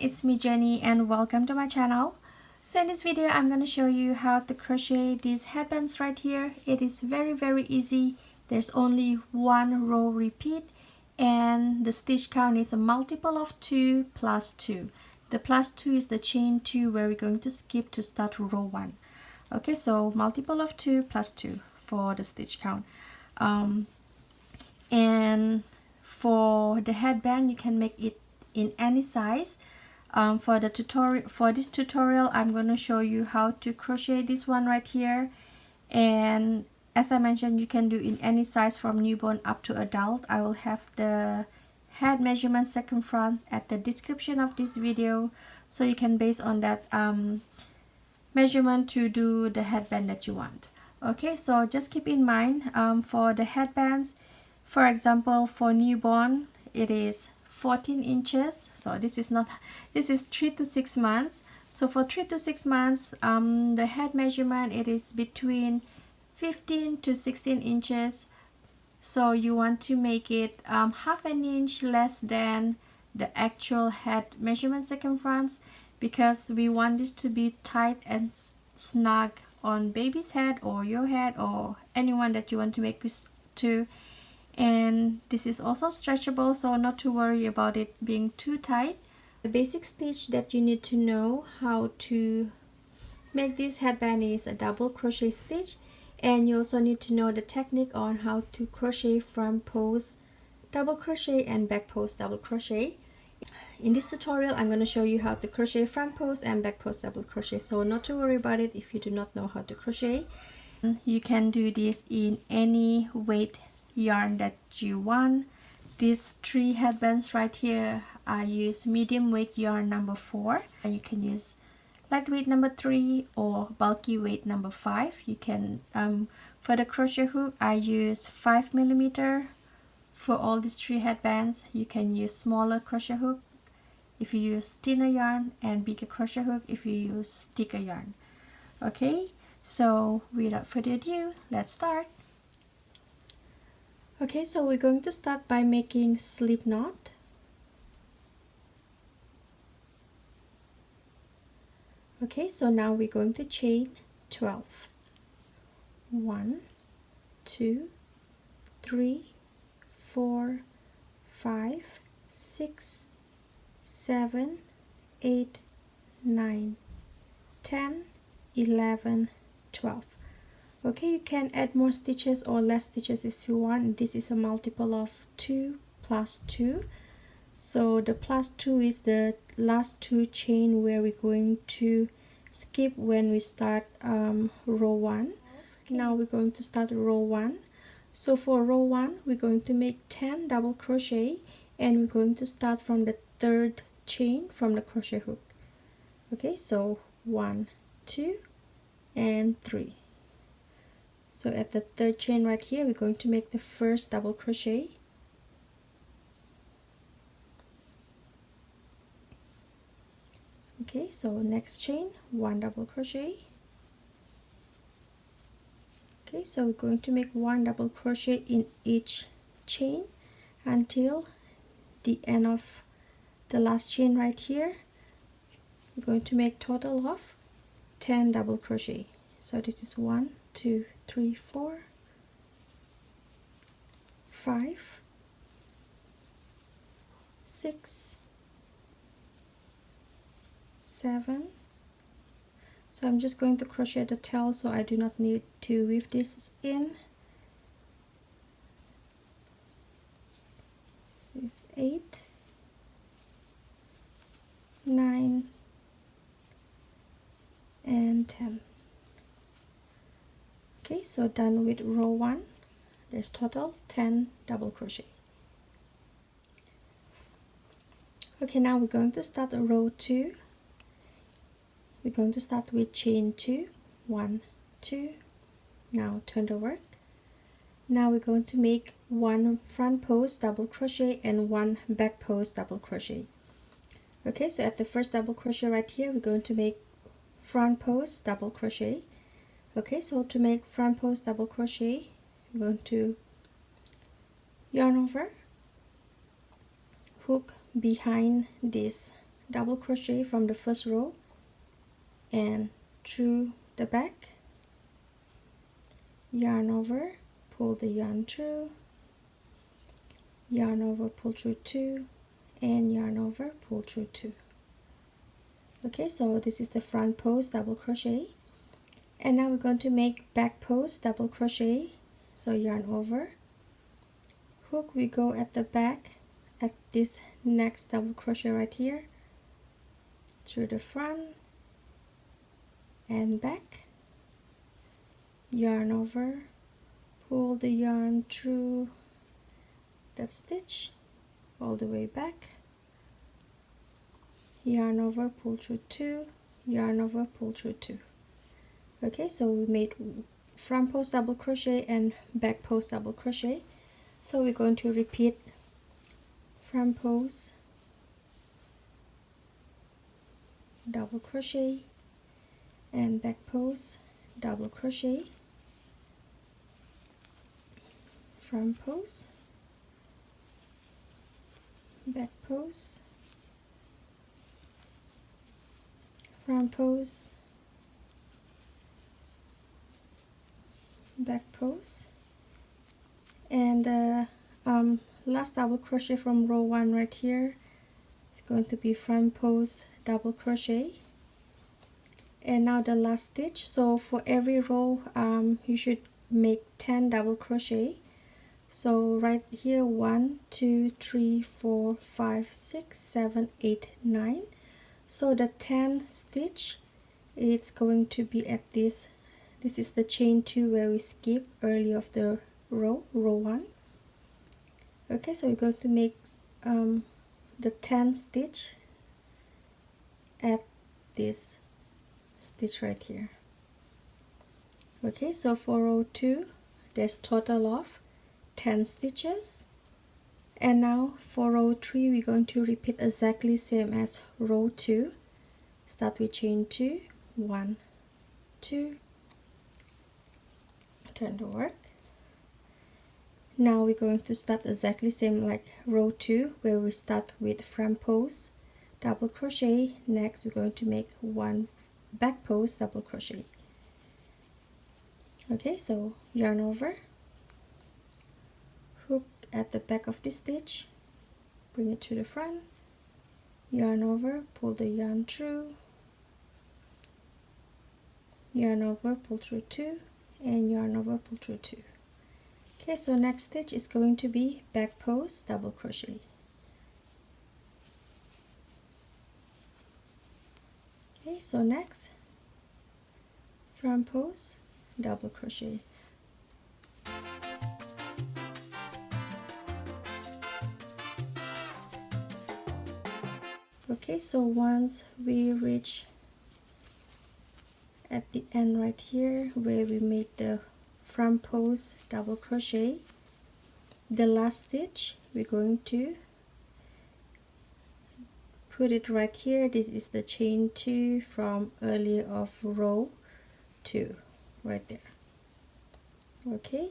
it's me Jenny and welcome to my channel. So in this video I'm going to show you how to crochet these headbands right here. It is very easy. There's only one row repeat and the stitch count is a multiple of 2 plus 2. The plus 2 is the chain 2 where we're going to skip to start row 1. Okay, so multiple of 2 plus 2 for the stitch count. And for the headband you can make it in any size. For this tutorial I'm going to show you how to crochet this one right here, and as I mentioned you can do in any size from newborn up to adult. I will have the head measurement circumference at the description of this video, so you can base on that measurement to do the headband that you want. Okay, so just keep in mind for the headbands, for example for newborn it is 14 inches. So this is 3 to 6 months. So for 3 to 6 months the head measurement it is between 15 to 16 inches. So you want to make it half an inch less than the actual head measurement circumference, because we want this to be tight and snug on baby's head or your head or anyone that you want to make this to. And this is also stretchable, so not to worry about it being too tight. The basic stitch that you need to know how to make this headband is a double crochet stitch, and you also need to know the technique on how to crochet front post double crochet and back post double crochet. In this tutorial I'm going to show you how to crochet front post and back post double crochet, so not to worry about it if you do not know how to crochet. You can do this in any weight yarn that you want. These 3 headbands right here I use medium weight yarn number 4, and you can use lightweight number 3 or bulky weight number 5. You can for the crochet hook I use 5mm for all these 3 headbands. You can use smaller crochet hook if you use thinner yarn, and bigger crochet hook if you use thicker yarn. Okay, so without further ado, let's start. Okay, so we're going to start by making slip knot. Okay, so now we're going to chain 12. 1, 2, 3, 4, 5, 6, 7, 8, 9, 10, 11, 12. Okay, you can add more stitches or less stitches if you want. This is a multiple of 2 plus 2. So the plus 2 is the last 2 chain where we're going to skip when we start row 1. Okay. Now we're going to start row 1. So for row 1 we're going to make 10 double crochet, and we're going to start from the 3rd chain from the crochet hook. Okay, so 1, 2 and 3. So at the 3rd chain right here we're going to make the first double crochet. Okay, so next chain 1 double crochet. Okay, so we're going to make 1 double crochet in each chain until the end of the last chain right here. We're going to make total of 10 double crochet. So this is 1, 2, 3, 4, 5, 6, 7. So I'm just going to crochet the tail, so I do not need to weave this in. This is 8, 9 and 10. Okay, so done with row 1. There's total 10 double crochet. Okay, now we're going to start row 2. We're going to start with chain 2, 1, 2. Now turn the work. Now we're going to make 1 front post double crochet and 1 back post double crochet. Okay, so at the first double crochet right here we're going to make front post double crochet. Okay, so to make front post double crochet I'm going to yarn over, hook behind this double crochet from the first row and through the back, yarn over, pull the yarn through, yarn over, pull through 2, and yarn over, pull through 2. Okay, so this is the front post double crochet, and now we're going to make back post double crochet. So yarn over, hook, we go at the back at this next double crochet right here, through the front and back, yarn over, pull the yarn through that stitch all the way back, yarn over, pull through 2, yarn over, pull through 2. Okay, so we made front post double crochet and back post double crochet. So we're going to repeat front post double crochet and back post double crochet, front post, back post, front post, back post, and the last double crochet from row 1 right here is going to be front post double crochet. And now the last stitch. So for every row you should make 10 double crochet. So right here 1 2 3 4 5 6 7 8 9. So the 10 stitch, it's going to be at this is the chain 2 where we skip early of the row 1. Okay, so we're going to make the 10 stitch at this stitch right here. Okay, so for row 2 there's total of 10 stitches, and now for row 3 we're going to repeat exactly same as row 2. Start with chain 2, 1 2, turn the work. Now we're going to start exactly same like row 2 where we start with front post double crochet. Next we're going to make 1 back post double crochet. Okay, so yarn over, hook at the back of the stitch, bring it to the front, yarn over, pull the yarn through, yarn over, pull through 2, and yarn over, pull through 2. Okay, so next stitch is going to be back post double crochet. Okay, so next front post double crochet. Okay, so once we reach at the end right here where we made the front post double crochet, the last stitch we're going to put it right here. This is the chain 2 from earlier of row 2 right there. Okay,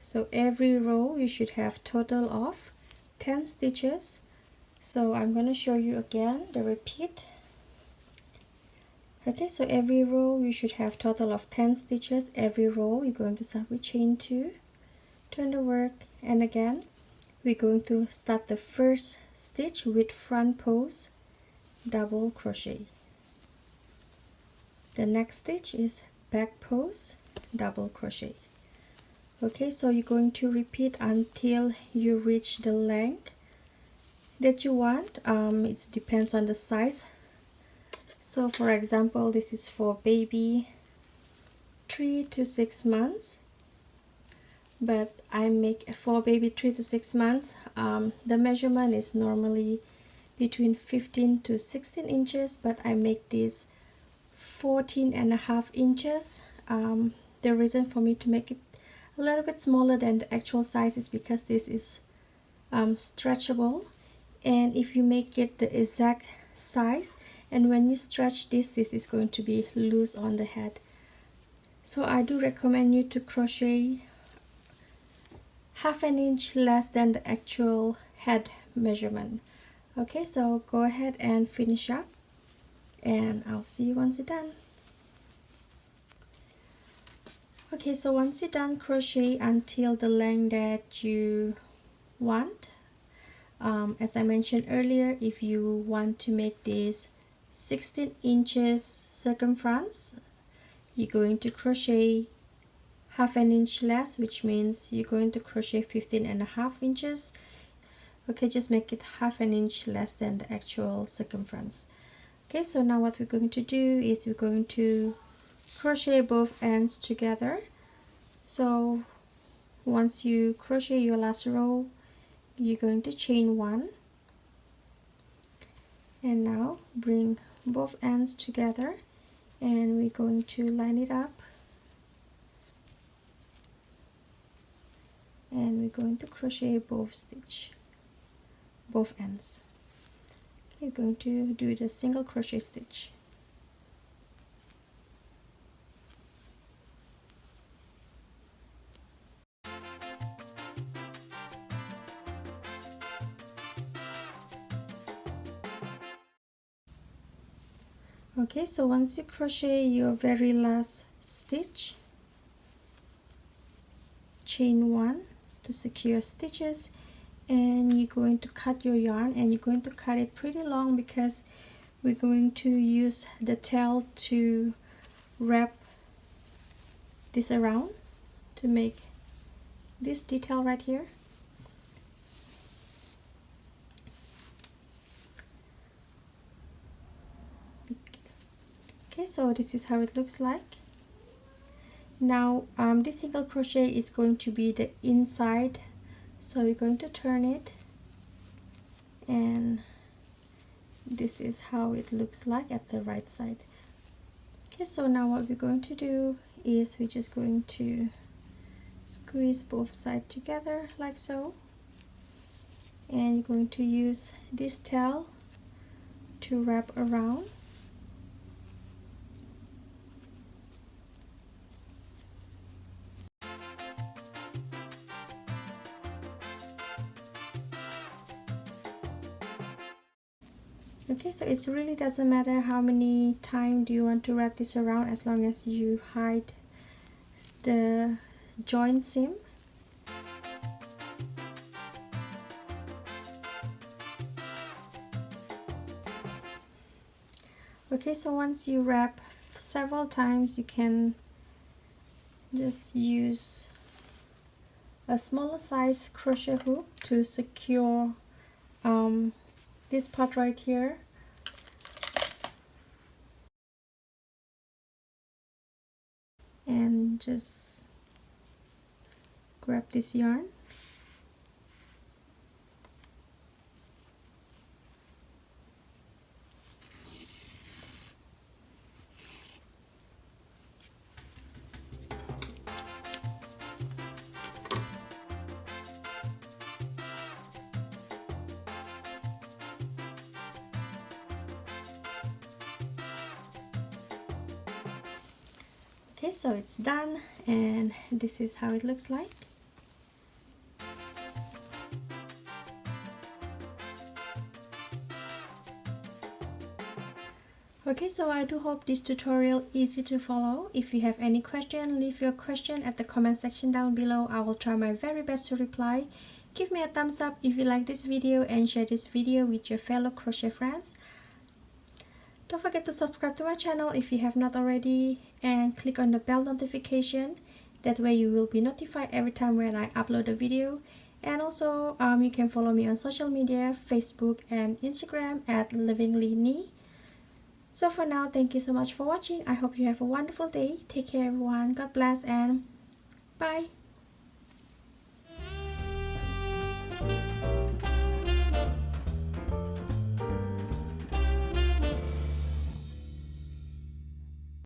so every row you should have total of 10 stitches. So I'm going to show you again the repeat. Okay, so every row you should have total of 10 stitches. Every row you're going to start with chain 2, turn the work, and again we're going to start the first stitch with front post double crochet. The next stitch is back post double crochet. Okay, so you're going to repeat until you reach the length that you want. It depends on the size. So for example, this is for baby 3 to 6 months, but I make for baby 3 to 6 months the measurement is normally between 15 to 16 inches, but I make this 14.5 inches. The reason for me to make it a little bit smaller than the actual size is because this is stretchable, and if you make it the exact size, and when you stretch this is going to be loose on the head. So I do recommend you to crochet half an inch less than the actual head measurement. Okay, so go ahead and finish up, and I'll see you once you're done. Okay, so once you're done, crochet until the length that you want. As I mentioned earlier, if you want to make this 16 inches circumference, you're going to crochet half an inch less, which means you're going to crochet 15.5 inches. Okay, just make it half an inch less than the actual circumference. Okay, so now what we're going to do is we're going to crochet both ends together. So once you crochet your last row, you're going to chain 1, and now bring both ends together, and we're going to line it up, and we're going to crochet both ends. Okay, we're going to do the single crochet stitch. Okay, so once you crochet your very last stitch, chain 1 to secure stitches, and you're going to cut your yarn, and you're going to cut it pretty long because we're going to use the tail to wrap this around to make this detail right here. Okay, so this is how it looks like. Now this single crochet is going to be the inside, so we're going to turn it, and this is how it looks like at the right side. Okay, so now what we're going to do is we're just going to squeeze both sides together like so, and you're going to use this tail to wrap around. Okay, so it really doesn't matter how many times do you want to wrap this around, as long as you hide the joint seam. Okay, so once you wrap several times, you can just use a smaller size crochet hook to secure this part right here. And just grab this yarn. Okay, so it's done, and this is how it looks like. Okay, so I do hope this tutorial easy to follow. If you have any question, leave your question at the comment section down below. I will try my very best to reply. Give me a thumbs up if you like this video, and share this video with your fellow crochet friends. Don't forget to subscribe to my channel if you have not already, and click on the bell notification. That way you will be notified every time when I upload a video. And also you can follow me on social media, Facebook and Instagram at LivinglyNee. So for now, thank you so much for watching. I hope you have a wonderful day. Take care everyone. God bless and bye.